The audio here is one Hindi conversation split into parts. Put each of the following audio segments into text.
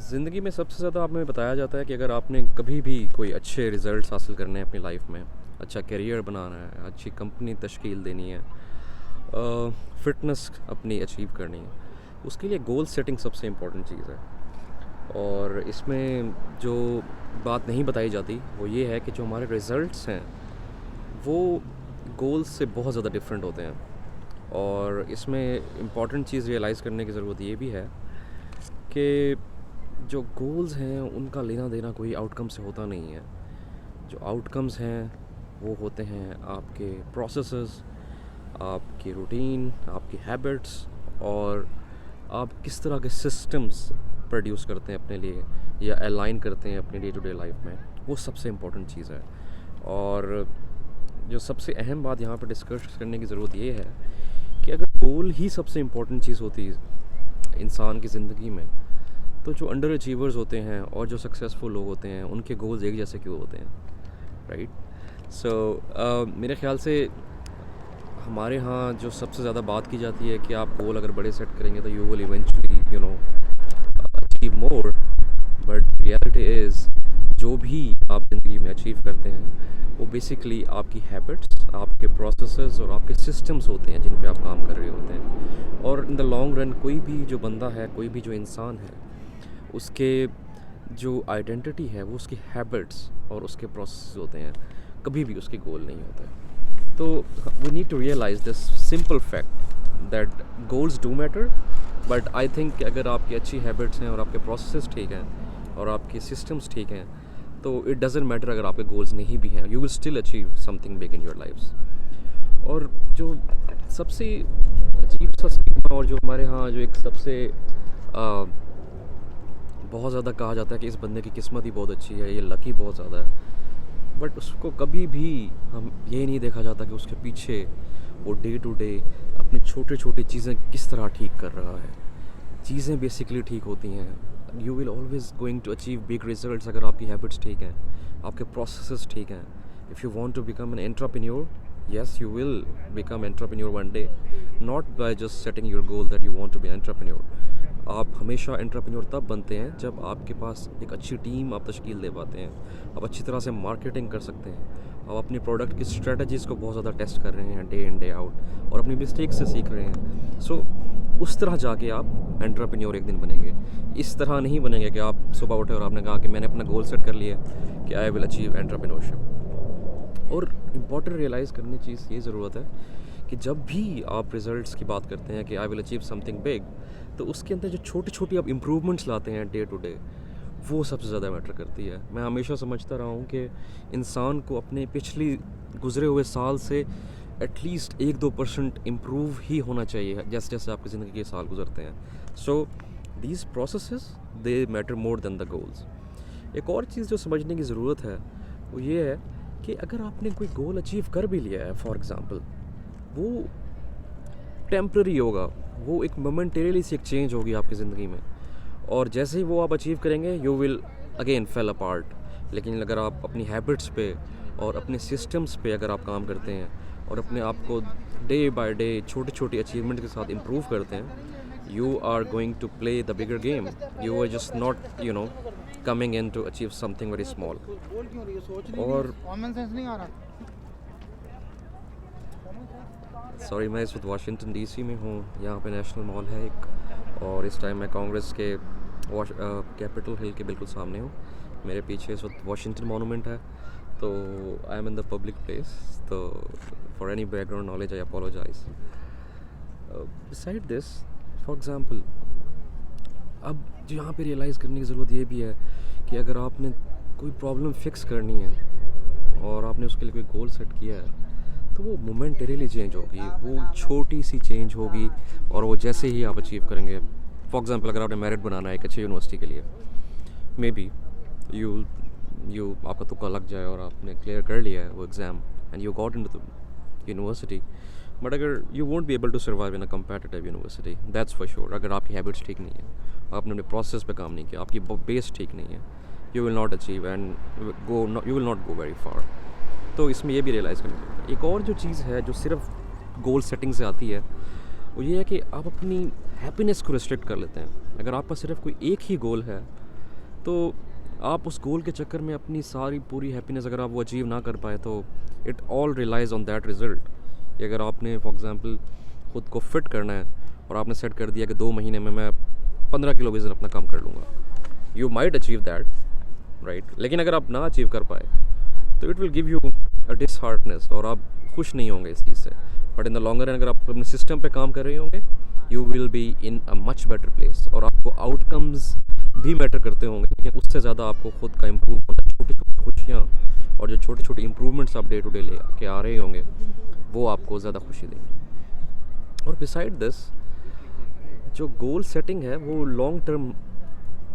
ज़िंदगी में सबसे ज़्यादा आप में बताया जाता है कि अगर आपने कभी भी कोई अच्छे रिज़ल्ट्स हासिल करने हैं अपनी लाइफ में, अच्छा करियर बनाना है, अच्छी कंपनी तश्कील देनी है, फ़िटनेस अपनी अचीव करनी है, उसके लिए गोल सेटिंग सबसे इम्पोर्टेंट चीज़ है। और इसमें जो बात नहीं बताई जाती वो ये है कि जो हमारे रिज़ल्ट्स हैं वो गोल्स से बहुत ज़्यादा डिफरेंट होते हैं। और इसमें इम्पॉर्टेंट चीज़ रियलाइज़ करने की ज़रूरत ये भी है कि जो गोल्स हैं उनका लेना देना कोई आउटकम से होता नहीं है। जो आउटकम्स हैं वो होते हैं आपके प्रोसेसेस, आपकी रूटीन, आपकी हैबिट्स, और आप किस तरह के सिस्टम्स प्रोड्यूस करते हैं अपने लिए या अलाइन करते हैं अपने डे टू डे लाइफ में। वो सबसे इम्पोर्टेंट चीज़ है। और जो सबसे अहम बात यहाँ पर डिस्कस करने की ज़रूरत ये है कि अगर गोल ही सबसे इम्पोर्टेंट चीज़ होती इंसान की ज़िंदगी में, तो जो अंडर अचीवर्स होते हैं और जो सक्सेसफुल लोग होते हैं उनके गोल्स एक जैसे क्यों होते हैं, राइट? सो मेरे ख्याल से हमारे यहाँ जो सबसे ज़्यादा बात की जाती है कि आप गोल अगर बड़े सेट करेंगे तो you will eventually achieve more. But reality is जो भी आप ज़िंदगी में अचीव करते हैं वो बेसिकली आपकी हैबिट्स, आपके प्रोसेसेस और आपके सिस्टम्स होते हैं जिन पे आप काम कर रहे होते हैं। और इन द लॉन्ग रन कोई भी जो बंदा है, कोई भी जो इंसान है, उसके जो आइडेंटिटी है वो उसकी हैबिट्स और उसके प्रोसेस होते हैं, कभी भी उसके गोल नहीं होते हैं। तो we need to realise this simple fact that goals do matter. But I think अगर आपकी अच्छी हैबिट्स हैं और आपके प्रोसेस ठीक हैं और आपके सिस्टम्स ठीक हैं तो इट डज़ंट मैटर अगर आपके गोल्स नहीं भी हैं, you will still achieve something big in your lifes. और जो सबसे अजीब सा स्टिग्मा और जो हमारे यहाँ जो एक सबसे बहुत ज़्यादा कहा जाता है कि इस बंदे की किस्मत ही बहुत अच्छी है, ये लकी बहुत ज़्यादा है, बट उसको कभी भी हम ये नहीं देखा जाता कि उसके पीछे वो डे टू डे अपनी छोटी छोटी चीज़ें किस तरह ठीक कर रहा है। चीज़ें बेसिकली ठीक होती हैं। You will always going to achieve big results अगर आपकी हैबिट्स ठीक हैं, आपके प्रोसेसेस ठीक हैं। If you want to become an entrepreneur, yes, you will become entrepreneur one day, not by just setting your goal that you want to be entrepreneur. आप हमेशा एंटरप्रेन्योर तब बनते हैं जब आपके पास एक अच्छी टीम आप तश्कील दे पाते हैं, आप अच्छी तरह से मार्केटिंग कर सकते हैं, आप अपनी प्रोडक्ट की स्ट्रेटजीज़ को बहुत ज़्यादा टेस्ट कर रहे हैं डे इन डे आउट और अपनी मिस्टेक से सीख रहे हैं। सो उस तरह जाके आप एंटरप्रेन्योर एक दिन बनेंगे। इस तरह नहीं बनेंगे कि आप सुबह उठे और आपने कहा कि मैंने अपना गोल सेट कर लिया कि आई विल अचीव एंटरप्रेन्योरशिप। और इम्पॉर्टेंट रियलाइज़ करने चीज़ ये ज़रूरत है कि जब भी आप रिज़ल्ट्स की बात करते हैं कि I will achieve something big, तो उसके अंदर जो छोटी छोटी आप इम्प्रूवमेंट्स लाते हैं डे टू डे, वो सबसे ज़्यादा मैटर करती है। मैं हमेशा समझता रहा हूँ कि इंसान को अपने पिछली गुज़रे हुए साल से एटलीस्ट 1-2% इम्प्रूव ही होना चाहिए जैसे जैसे आपकी ज़िंदगी के साल गुजरते हैं। So these processes they matter more than the goals. एक और चीज़ जो समझने की ज़रूरत है वो ये है कि अगर आपने कोई गोल अचीव कर भी लिया है, फॉर एग्ज़ाम्पल, वो टेम्प्ररी होगा, वो एक मोमेंटरीली सी एक चेंज होगी आपकी ज़िंदगी में, और जैसे ही वो आप अचीव करेंगे you will again fail apart. लेकिन अगर आप अपनी हैबिट्स पे और अपने सिस्टम्स पे अगर आप काम करते हैं और अपने आप को डे बाय डे छोटी छोटी अचीवमेंट के साथ इम्प्रूव करते हैं, you are going to play the bigger game. You are just not coming in to achieve something very small. और कॉमन सेंस नहीं आ रहा। सॉरी, मैं इस वक्त वाशिंगटन डीसी में हूँ। यहाँ पे नेशनल मॉल है एक, और इस टाइम मैं कांग्रेस के कैपिटल हिल के बिल्कुल सामने हूँ। मेरे पीछे इस वक्त वाशिंगटन मॉन्यूमेंट है, तो I am in the public place, तो for any background knowledge I apologise. Beside this, for example, अब जो यहाँ पे रियलाइज़ करने की ज़रूरत ये भी है कि अगर आपने कोई प्रॉब्लम फिक्स करनी है और आपने उसके लिए कोई गोल सेट किया है, तो वो मोमेंटरीली चेंज होगी, वो छोटी सी चेंज होगी, और वो जैसे ही आप अचीव करेंगे। फॉर एग्ज़ाम्पल, अगर आपने मेरिट बनाना है एक अच्छी यूनिवर्सिटी के लिए, मे बी यू आपका तुक्का लग जाए और आपने क्लियर कर लिया है वो exam and you got into the university, but अगर you won't be able to survive in a competitive university, that's for sure. अगर आपकी हैबिट्स ठीक नहीं है, आपने अपने प्रोसेस पे काम नहीं किया, आपकी बेस ठीक नहीं है, you will not achieve and you will not go very far. तो इसमें ये भी रियलाइज़ करना चाहिए। एक और जो चीज़ है जो सिर्फ गोल सेटिंग से आती है, वो ये है कि आप अपनी हैप्पीनेस को रिस्ट्रिक्ट कर लेते हैं। अगर आपका सिर्फ कोई एक ही गोल है तो आप उस गोल के चक्कर में अपनी सारी पूरी हैप्पीनेस अगर आप वो अचीव ना कर पाए तो it all relies on that result. अगर आपने फॉर एग्ज़ाम्पल ख़ुद को फिट करना है और आपने सेट कर दिया कि 2 महीने में मैं 15 किलो वज़न अपना कम कर लूँगा, you might achieve that, right. लेकिन अगर आप ना अचीव कर पाए तो it will give you a disheartenness और आप खुश नहीं होंगे इस चीज़ से। But in the longer run अगर आप अपने सिस्टम पे काम कर रहे होंगे, you will be in a much better place. और आपको आउटकम्स भी मैटर करते होंगे, लेकिन उससे ज़्यादा आपको खुद का इम्प्रूव होना, छोटी छोटी खुशियाँ और जो छोटी छोटी इम्प्रूवमेंट्स आप डे टू डे ले के आ रहे होंगे वो आपको ज़्यादा खुशी देंगे। और बिसाइड दिस, जो गोल सेटिंग है वो लॉन्ग टर्म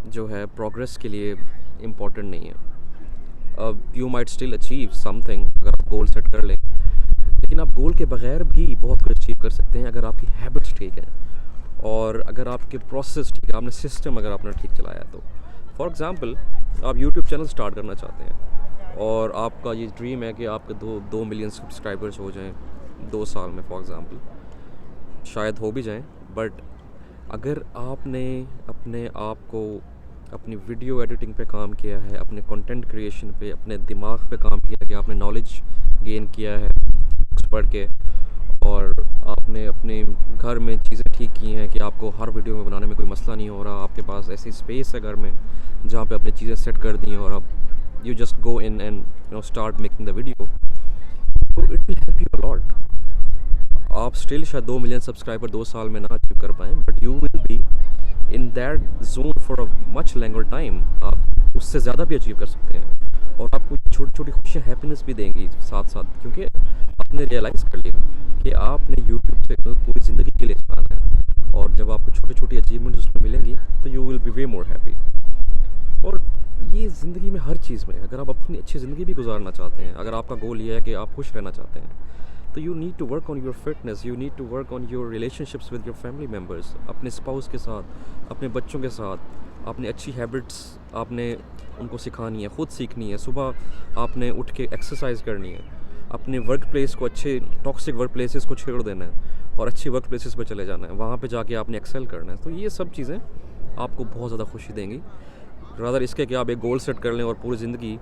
जो है प्रोग्रेस के लिए इम्पॉर्टेंट नहीं है। You might still achieve something अगर आप गोल सेट कर लें, लेकिन आप गोल के बगैर भी बहुत कुछ अचीव कर सकते हैं अगर आपकी हैबिट्स ठीक हैं और अगर आपके प्रोसेस ठीक है, आपने सिस्टम अगर आपने ठीक चलाया तो। फॉर एग्ज़ाम्पल, आप यूट्यूब चैनल स्टार्ट करना चाहते हैं और आपका ये ड्रीम है कि आपके 2 मिलियन सब्सक्राइबर्स हो जाएं 2 साल में फॉर एग्ज़ाम्पल, शायद हो भी जाएं। बट अगर आपने अपने आप को अपनी वीडियो एडिटिंग पे काम किया है, अपने कंटेंट क्रिएशन पे, अपने दिमाग पे काम किया कि आपने नॉलेज गेन किया है बुक्स पढ़ के, और आपने अपने घर में चीज़ें ठीक की हैं कि आपको हर वीडियो में बनाने में कोई मसला नहीं हो रहा, आपके पास ऐसी स्पेस है घर में जहाँ पे अपनी चीज़ें सेट कर दी हैं और अब you just go in and start making the video, तो it will help you a lot. आप स्टिल शायद 2 मिलियन सब्सक्राइबर 2 साल में ना अचीव कर पाएँ, but you will be in that zone for a much longer time. आप उससे ज़्यादा भी अचीव कर सकते हैं और आपको छोटी छोटी खुशियाँ, हैप्पीनेस भी देंगी साथ साथ, क्योंकि आपने रियलाइज़ कर लिया कि आपने यूट्यूब चैनल पूरी ज़िंदगी के लिए चलाना है और जब आपको छोटी छोटी अचीवमेंट्स उसमें मिलेंगी तो you will B way more happy. और ये ज़िंदगी में हर चीज़ में अगर आप अपनी अच्छी ज़िंदगी भी गुजारना चाहते हैं, अगर आपका गोल ये है कि आप खुश रहना चाहते हैं, तो you need to work on your fitness, you need to work on your relationships with your family members, अपने स्पाउस के साथ, अपने बच्चों के साथ। आपने अच्छी हैबिट्स आपने उनको सिखानी है, ख़ुद सीखनी है। सुबह आपने उठ के एक्सरसाइज करनी है, अपने वर्क प्लेस को, अच्छे टॉक्सिक वर्क प्लेसेस को छोड़ देना है और अच्छी वर्क प्लेसेस पर चले जाना है, वहाँ पे जाके आपने एक्सेल करना है। तो ये सब चीज़ें आपको बहुत ज़्यादा खुशी देंगी, रादर इसके कि आप एक गोल सेट कर लें और पूरी ज़िंदगी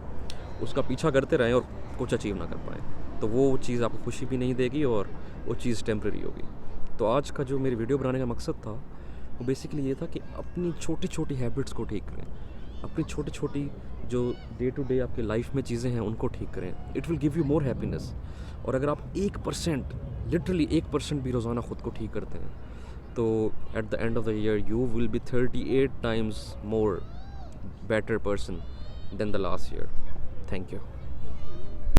उसका पीछा करते रहें और कुछ अचीव ना कर पाएँ, तो वो चीज़ आपको खुशी भी नहीं देगी और वो चीज़ टेम्प्रेरी होगी। तो आज का जो मेरी वीडियो बनाने का मकसद था वो बेसिकली ये था कि अपनी छोटी छोटी हैबिट्स को ठीक करें, अपनी छोटी छोटी जो डे टू डे आपकी लाइफ में चीज़ें हैं उनको ठीक करें। It will give you more happiness. और अगर आप 1%, लिटरली 1% भी रोज़ाना ख़ुद को ठीक करते हैं तो at the end of the year you will B 38 times more better person than the last year. Thank you.